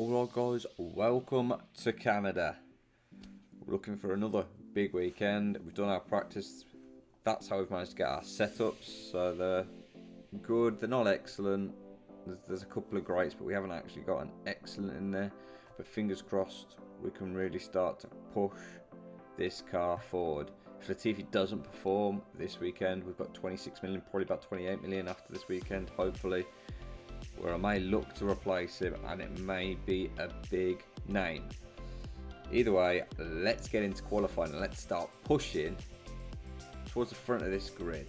Alright guys, welcome to Canada. We're looking for another big weekend. We've done our practice. That's how we've managed to get our setups. So they're good, they're not excellent. There's a couple of greats, but we haven't actually got an excellent in there. But fingers crossed, we can really start to push this car forward. If Latifi doesn't perform this weekend, we've got 26 million, probably about 28 million after this weekend, hopefully, where I may look to replace him, and it may be a big name. Either way, let's get into qualifying and let's start pushing towards the front of this grid.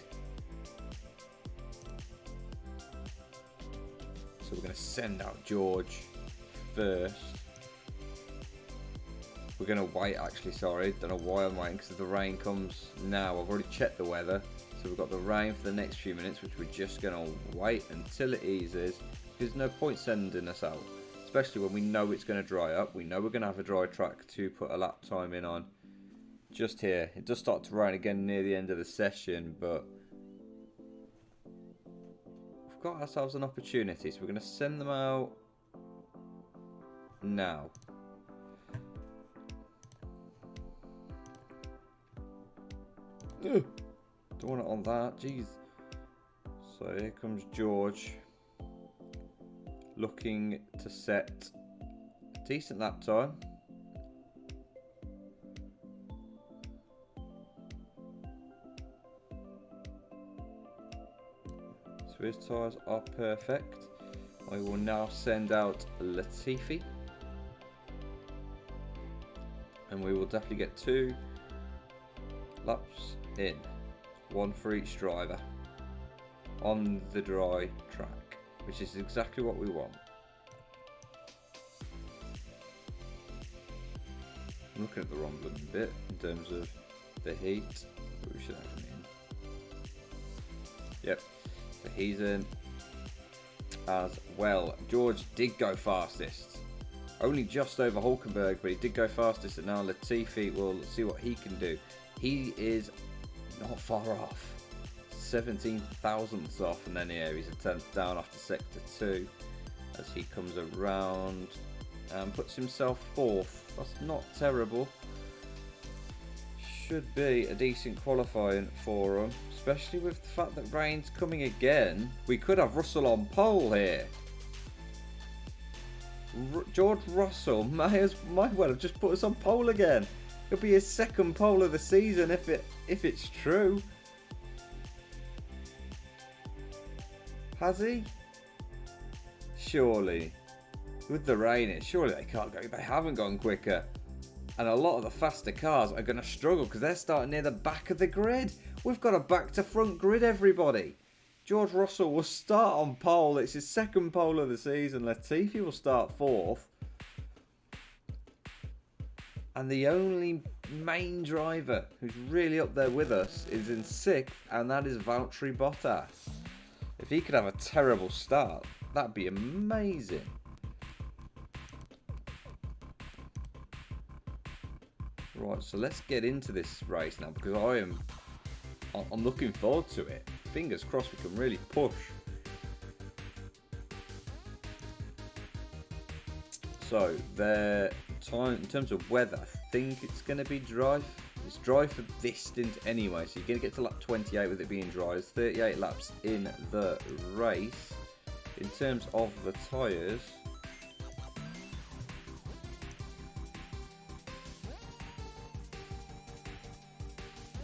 So we're going to send out George first. We're going to wait, actually, sorry. Don't know why I'm waiting, because the rain comes now. I've already checked the weather. So we've got the rain for the next few minutes, which we're just going to wait until it eases. There's no point sending us out, especially when we know it's going to dry up. We know we're going to have a dry track to put a lap time in on. Just here. It does start to rain again near the end of the session, but we've got ourselves an opportunity. So we're going to send them out now. Ugh. Don't want it on that, jeez. So here comes George, looking to set a decent lap time. So his tyres are perfect. I will now send out Latifi, and we will definitely get 2 laps in, 1 for each driver on the dry track, which is exactly what we want. I'm looking at the wrong bloody bit in terms of the heat, but we should have him in. Yep, so he's in as well. George did go fastest, only just over Hulkenberg, but he did go fastest, and now Latifi will see what he can do. He is not far off, 17 thousandths off, and then here he's a 10th down after sector 2 as he comes around and puts himself 4th. That's not terrible. Should be a decent qualifying for him, especially with the fact that rain's coming again. We could have Russell on pole here. George Russell might well have just put us on pole again. It'll be his second pole of the season if it's true. Has he? Surely. With the rain, surely they can't go. They haven't gone quicker. And a lot of the faster cars are going to struggle because they're starting near the back of the grid. We've got a back to front grid, everybody. George Russell will start on pole. It's his second pole of the season. Latifi will start 4th. And the only main driver who's really up there with us is in 6th, and that is Valtteri Bottas. If he could have a terrible start, that'd be amazing. Right, so let's get into this race now, because I'm looking forward to it. Fingers crossed we can really push. So their time in terms of weather, I think it's going to be dry. It's dry for this stint anyway, so you're going to get to lap 28 with it being dry. There's 38 laps in the race. In terms of the tyres,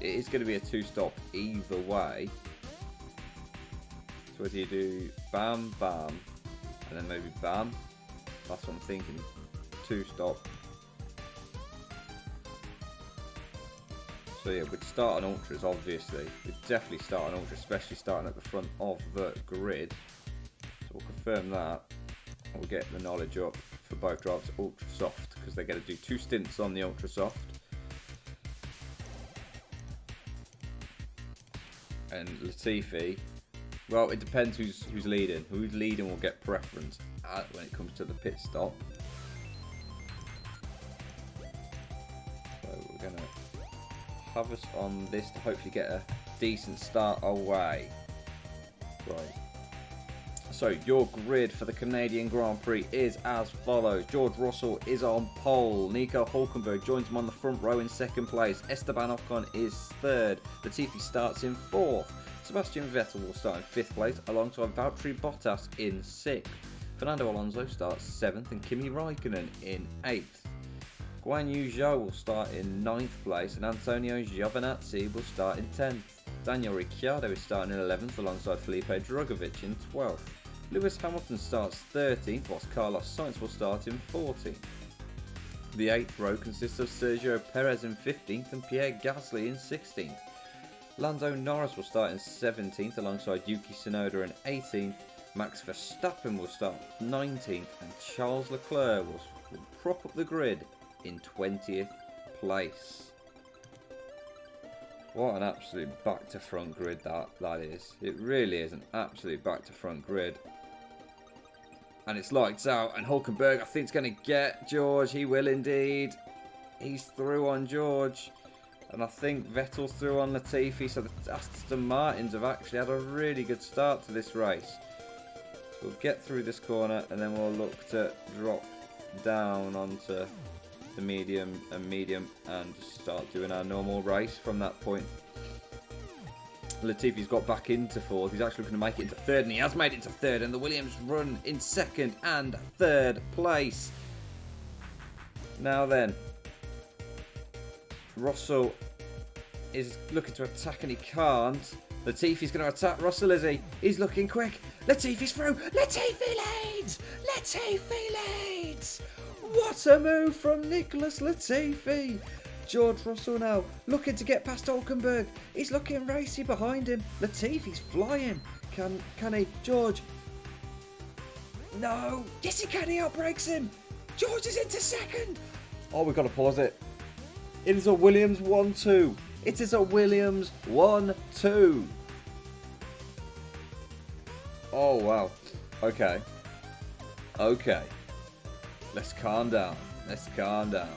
it is going to be a 2-stop either way. So whether you do bam, bam, and then maybe bam, that's what I'm thinking, 2-stop. So yeah, we'd start on Ultras, obviously. We'd definitely start on Ultra, especially starting at the front of the grid. So we'll confirm that. And we'll get the knowledge up for both drivers Ultra Soft, because they're going to do 2 stints on the Ultra Soft. And Latifi, well, it depends who's leading. Who's leading will get preference when it comes to the pit stop. So we're going to have us on this to hopefully get a decent start away. Right. So your grid for the Canadian Grand Prix is as follows. George Russell is on pole. Nico Hulkenberg joins him on the front row in second place. Esteban Ocon is third. Latifi starts in fourth. Sebastian Vettel will start in fifth place alongside Valtteri Bottas in sixth. Fernando Alonso starts seventh and Kimi Raikkonen in eighth. Guan Yu Zhou will start in ninth place and Antonio Giovinazzi will start in 10th. Daniel Ricciardo is starting in 11th alongside Felipe Drugovich in 12th. Lewis Hamilton starts 13th whilst Carlos Sainz will start in 14th. The 8th row consists of Sergio Perez in 15th and Pierre Gasly in 16th. Lando Norris will start in 17th alongside Yuki Tsunoda in 18th. Max Verstappen will start 19th and Charles Leclerc will prop up the grid in 20th place. What an absolute back to front grid that is. It really is an absolute back to front grid. And it's lights out and Hulkenberg I think is going to get George. He will indeed. He's through on George. And I think Vettel's through on Latifi. So the Aston Martins have actually had a really good start to this race. We'll get through this corner and then we'll look to drop down onto the medium and start doing our normal race from that point. Latifi's got back into fourth. He's actually looking to make it into third and he has made it to third and the Williams run in second and third place. Now then, Russell is looking to attack and he can't. Latifi's going to attack Russell, is he? He's looking quick. Latifi's through. Latifi leads! Latifi leads! What a move from Nicholas Latifi! George Russell now looking to get past Hulkenberg. He's looking racy behind him. Latifi's flying. Can he? George. No. Yes, he can. He outbreaks him. George is into second. Oh, we've got to pause it. It is a Williams 1-2. It is a Williams 1-2. Oh, wow. Okay. Okay. Let's calm down. Let's calm down.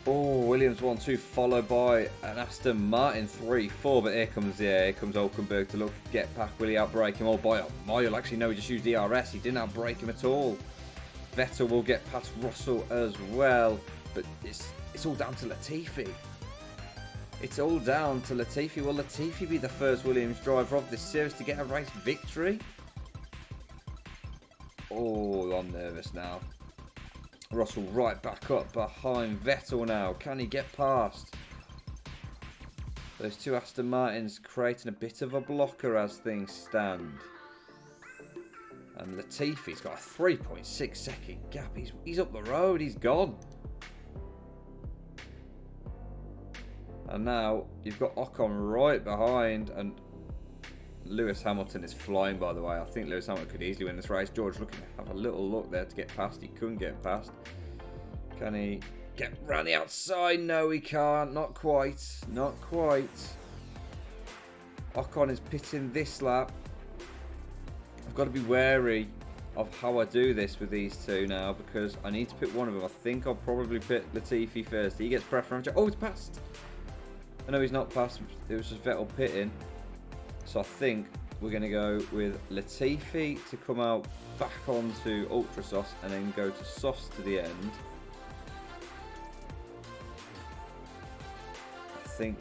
Oh, Williams 1-2 followed by an Aston Martin 3-4. But here comes Hulkenberg to get back. Will he outbrake him? Oh, by a mile. Actually, no, he just used DRS. He didn't outbrake him at all. Vettel will get past Russell as well. But it's all down to Latifi. It's all down to Latifi. Will Latifi be the first Williams driver of this series to get a race victory? Oh, I'm nervous now. Russell right back up behind Vettel now. Can he get past? Those two Aston Martins creating a bit of a blocker as things stand. And Latifi's got a 3.6 second gap. He's up the road. He's gone. And now you've got Ocon right behind, and Lewis Hamilton is flying, by the way. I think Lewis Hamilton could easily win this race. George looking to have a little look there to get past. He couldn't get past. Can he get round the outside? No, he can't. Not quite. Not quite. Ocon is pitting this lap. I've got to be wary of how I do this with these two now because I need to pit one of them. I think I'll probably pit Latifi first. He gets preference. Oh, it's passed. I know he's not passed. It was just Vettel pitting. So I think we're going to go with Latifi to come out back onto Ultra Sauce and then go to Sauce to the end. I think...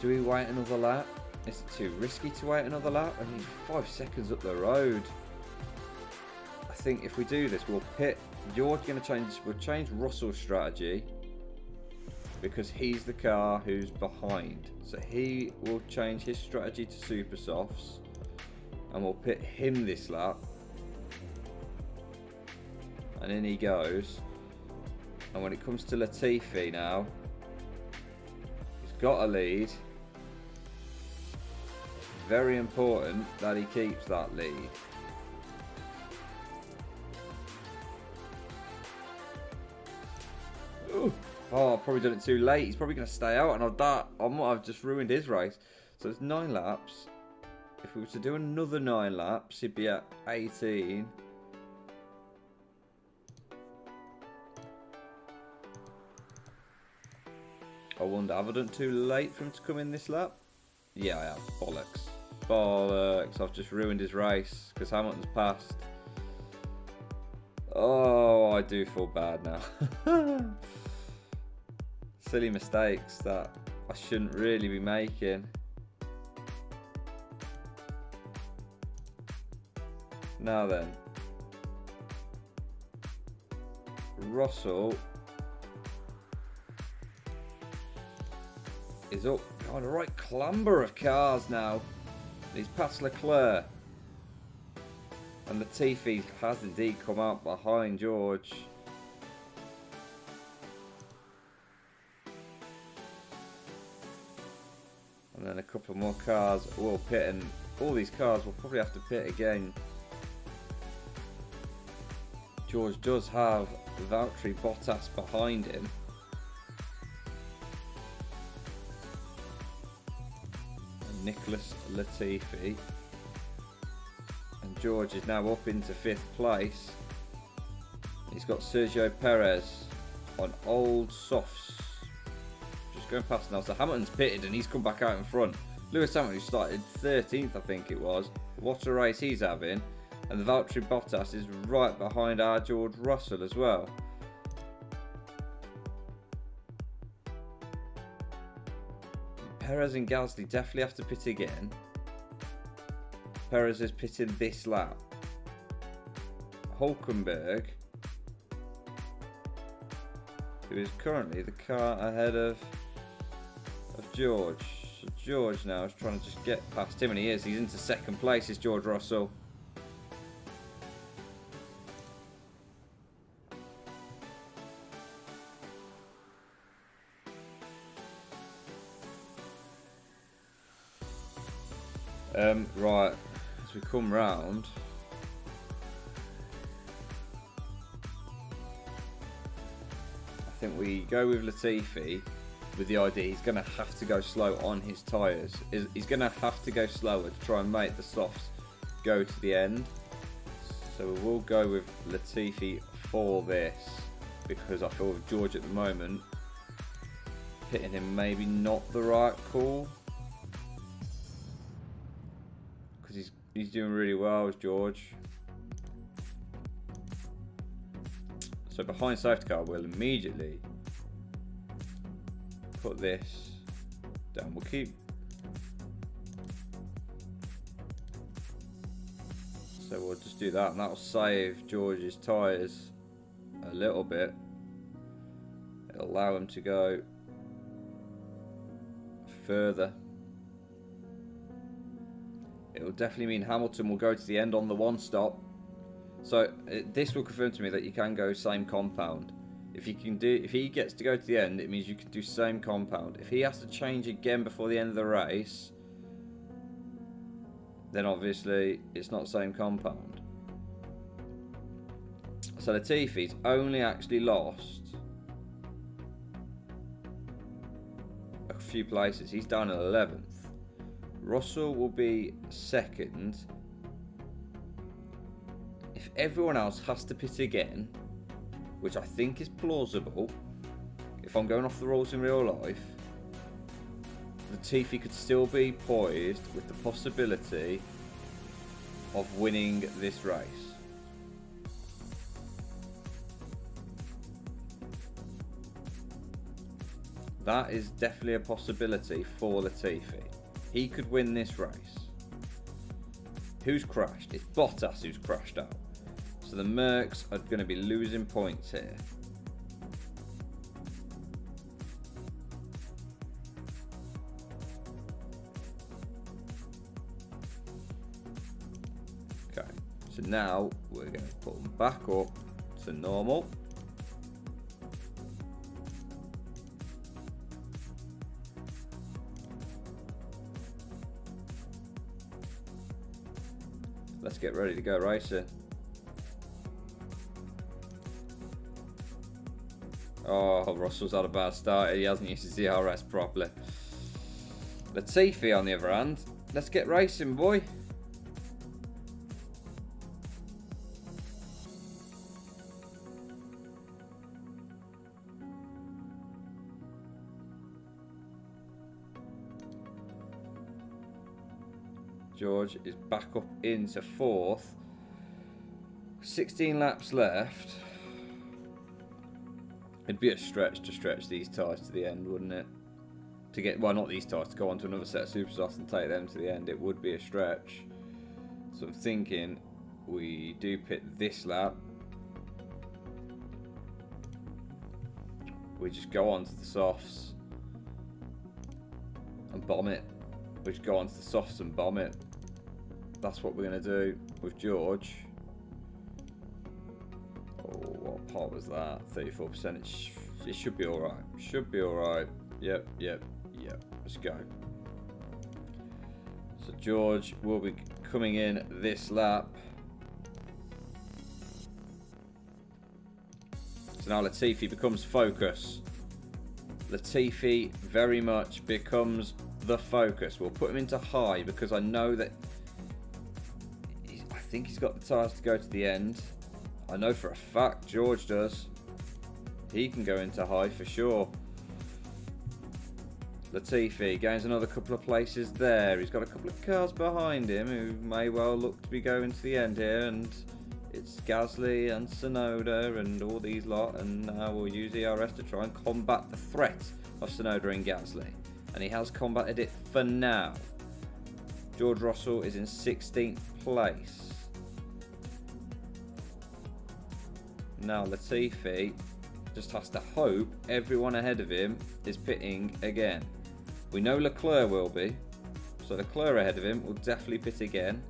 Do we wait another lap? Is it too risky to wait another lap? I mean, 5 seconds up the road. I think if we do this, we'll pit. George going to change. We'll change Russell's strategy because he's the car who's behind. So he will change his strategy to super softs, and we'll pit him this lap. And in he goes. And when it comes to Latifi now, he's got a lead. Very important that he keeps that lead. Ooh. Oh, I've probably done it too late. He's probably going to stay out, and I might have just ruined his race. So it's 9 laps. If we were to do another 9 laps, he'd be at 18. I wonder, have I done too late for him to come in this lap? Yeah, I have. Bollocks. Bollocks. I've just ruined his race because Hamilton's passed. Oh, I do feel bad now. Silly mistakes that I shouldn't really be making. Now then. Russell is up on a right clamber of cars now. He's past Leclerc. And Latifi has indeed come out behind George. And then a couple more cars will pit, and all these cars will probably have to pit again. George does have Valtteri Bottas behind him. And Nicholas Latifi. And George is now up into 5th place. He's got Sergio Perez on old softs. Just going past now. So Hamilton's pitted and he's come back out in front. Lewis Hamilton, who started 13th, I think it was. What a race he's having. And the Valtteri Bottas is right behind our George Russell as well. Perez and Gasly definitely have to pit again. Perez is pitting this lap. Hulkenberg, who is currently the car ahead of George. So George now is trying to just get past him, and he is. He's into 2nd place, is George Russell. Right, as we come round, I think we go with Latifi with the idea he's going to have to go slow on his tyres. He's going to have to go slower to try and make the softs go to the end. So we will go with Latifi for this, because I feel with George at the moment, hitting him maybe not the right call. Because he's doing really well as George. So behind safety car, we'll immediately put this down. We'll keep. So we'll just do that, and that'll save George's tyres a little bit. It'll allow him to go further. It'll definitely mean Hamilton will go to the end on the 1 stop. So this will confirm to me that you can go same compound. If he gets to go to the end, it means you can do same compound. If he has to change again before the end of the race, then obviously it's not same compound. So Latifi's only actually lost a few places. He's down at 11th. Russell will be 2nd. If everyone else has to pit again, which I think is plausible, if I'm going off the rules in real life, Latifi could still be poised with the possibility of winning this race. That is definitely a possibility for Latifi. He could win this race. Who's crashed? It's Bottas who's crashed out. So the Mercs are going to be losing points here. Okay, so now we're going to put them back up to normal. Let's get ready to go racing. Oh, Russell's had a bad start. He hasn't used his DRS properly. Latifi, on the other hand, let's get racing, boy. George is back up into 4th. 16 laps left. It'd be a stretch to stretch these tyres to the end, wouldn't it? To get, well, not these tyres, to go on to another set of Supersofts and take them to the end. It would be a stretch. So I'm thinking we do pit this lap. We just go on to the softs and bomb it. We just go on to the softs and bomb it. That's what we're going to do with George. Oh, what part was that? 34%. It should be alright. Should be alright. Yep. Let's go. So George will be coming in this lap. So now Latifi becomes focus. Latifi very much becomes the focus. We'll put him into high because I know that I think he's got the tyres to go to the end. I know for a fact George does. He can go into high for sure. Latifi gains another couple of places there. He's got a couple of cars behind him who may well look to be going to the end here, and it's Gasly and Tsunoda and all these lot, and now we'll use ERS to try and combat the threat of Tsunoda and Gasly, and he has combated it for now. George Russell is in 16th place. Now Latifi just has to hope everyone ahead of him is pitting again. We know Leclerc will be, so Leclerc ahead of him will definitely pit again.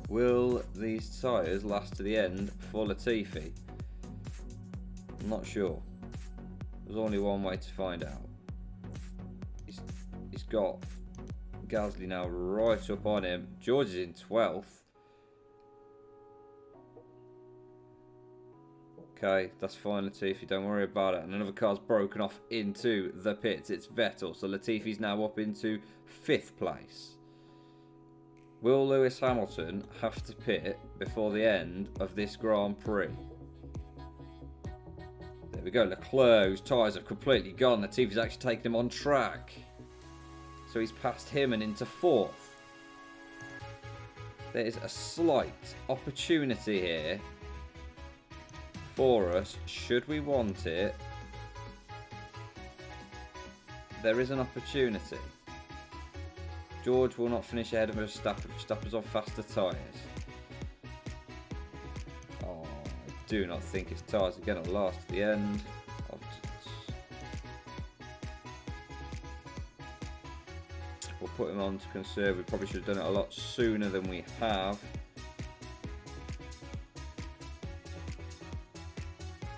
Will these tyres last to the end for Latifi? I'm not sure. There's only one way to find out. He's got Gasly now right up on him. George is in 12th. Okay, that's fine, Latifi. Don't worry about it. And another car's broken off into the pits. It's Vettel. So Latifi's now up into 5th place. Will Lewis Hamilton have to pit before the end of this Grand Prix? There we go. Leclerc, whose tyres have completely gone. Latifi's actually taken him on track. So he's passed him and into 4th. There is a slight opportunity here for us, should we want it. There is an opportunity. George will not finish ahead of Verstappen. Verstappen's on faster tyres. Oh, I do not think his tyres are going to last to the end. We'll put him on to conserve. We probably should have done it a lot sooner than we have.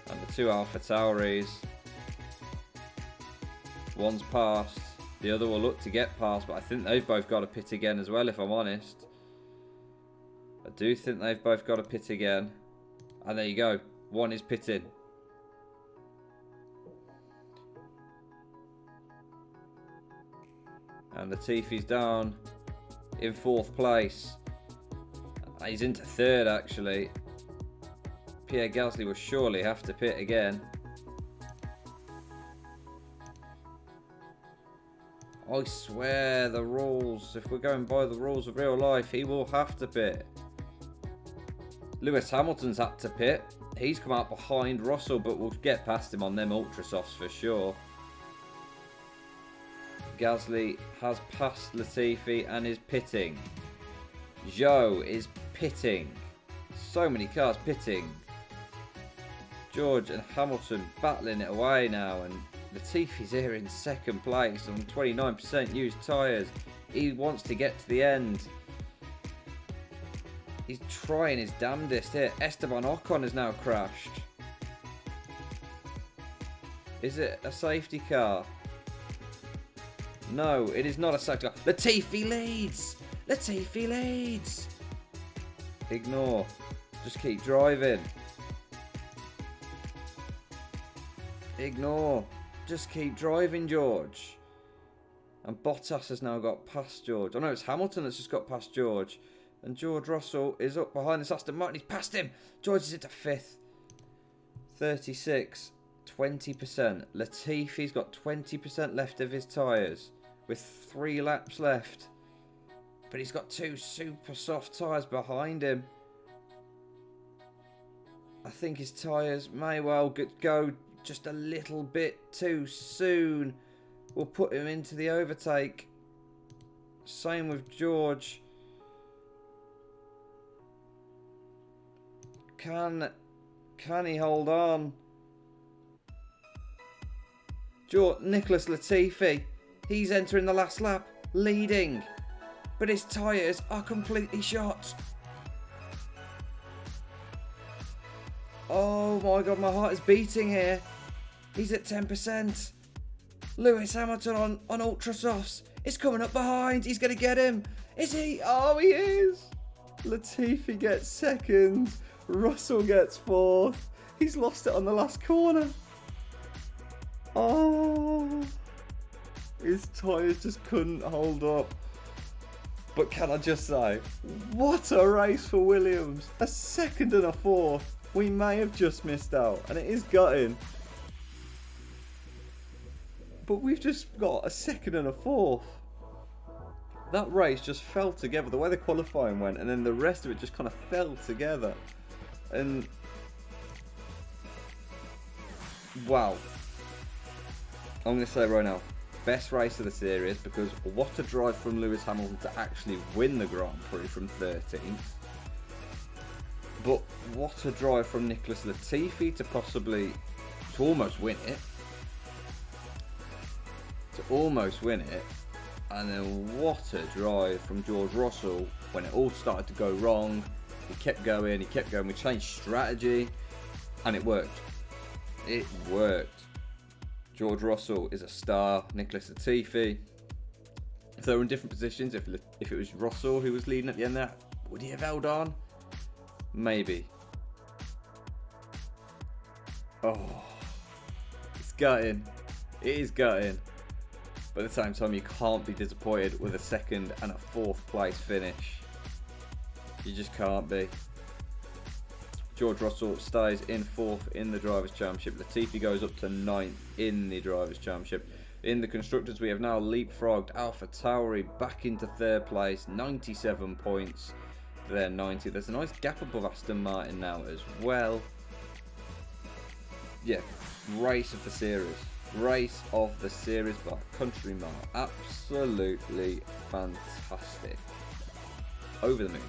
And the 2 Alpha Tauris. One's passed. The other will look to get past, but I think they've both got to pit again as well, if I'm honest. I do think they've both got to pit again. And there you go. One is pitted. And Latifi's down in 4th place. He's into 3rd, actually. Pierre Gasly will surely have to pit again. I swear, the rules, if we're going by the rules of real life, he will have to pit. Lewis Hamilton's had to pit. He's come out behind Russell, but we'll get past him on them ultra softs for sure. Gasly has passed Latifi and is pitting. Zhou is pitting. So many cars pitting. George and Hamilton battling it away now, and Latifi's here in 2nd place on 29% used tyres. He wants to get to the end. He's trying his damnedest here. Esteban Ocon has now crashed. Is it a safety car? No, it is not a safety car. Latifi leads! Latifi leads! Ignore. Just keep driving. Ignore. Just keep driving, George. And Bottas has now got past George. Oh no, it's Hamilton that's just got past George. And George Russell is up behind this Aston Martin. He's passed him. George is into 5th. 36, 20%. Latifi's got 20% left of his tyres with 3 laps left. But he's got 2 super soft tyres behind him. I think his tyres may well go just a little bit too soon. We'll put him into the overtake. Same with George. Can he hold on? Nicholas Latifi. He's entering the last lap, leading. But his tyres are completely shot. Oh my god, my heart is beating here. He's at 10%. Lewis Hamilton on Ultra Softs is coming up behind. He's going to get him. Is he? Oh, he is. Latifi gets second. Russell gets fourth. He's lost it on the last corner. Oh. His tyres just couldn't hold up. But can I just say, what a race for Williams. A second and a fourth. We may have just missed out. And it is gutting. But we've just got a second and a fourth. That race just fell together. The way the qualifying went. And then the rest of it just kind of fell together. And wow. I'm going to say right now, best race of the series, because what a drive from Lewis Hamilton to actually win the Grand Prix from 13th. But what a drive from Nicholas Latifi to almost win it. And then what a drive from George Russell when it all started to go wrong. He kept going. We changed strategy and it worked. It worked. George Russell is a star. Nicholas Latifi. If they were in different positions, if it was Russell who was leading at the end of that, would he have held on? Maybe. Oh, it's gutting. It is gutting. But at the same time, you can't be disappointed with a second and a fourth place finish. You just can't be. George Russell stays in fourth in the Drivers' Championship. Latifi goes up to 9th in the Drivers' Championship. In the Constructors, we have now leapfrogged AlphaTauri back into third place. 97 points. They're 90. There's a nice gap above Aston Martin now as well. Yeah, race of the series. Race of the series by country mile. Absolutely fantastic. Over the moon.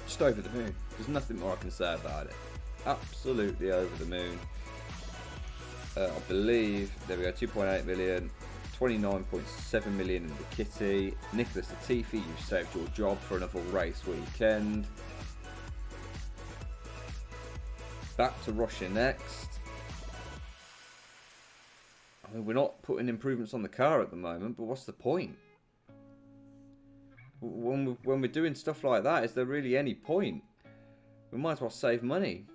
Just over the moon. There's nothing more I can say about it. Absolutely over the moon. I believe, there we go, 2.8 million. 29.7 million in the kitty. Nicholas Latifi, you've saved your job for another race weekend. Back to Russia next. I mean, we're not putting improvements on the car at the moment, but what's the point? When we're doing stuff like that, is there really any point? We might as well save money.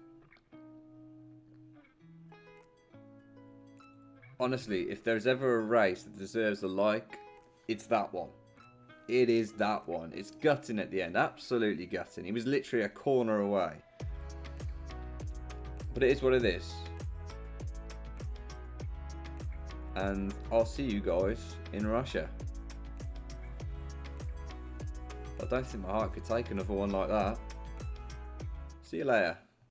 Honestly, if there's ever a race that deserves a like, it's that one. It is that one. It's gutting at the end. Absolutely gutting. He was literally a corner away. But it is what it is. And I'll see you guys in Russia. I don't think my heart could take another one like that. See you later.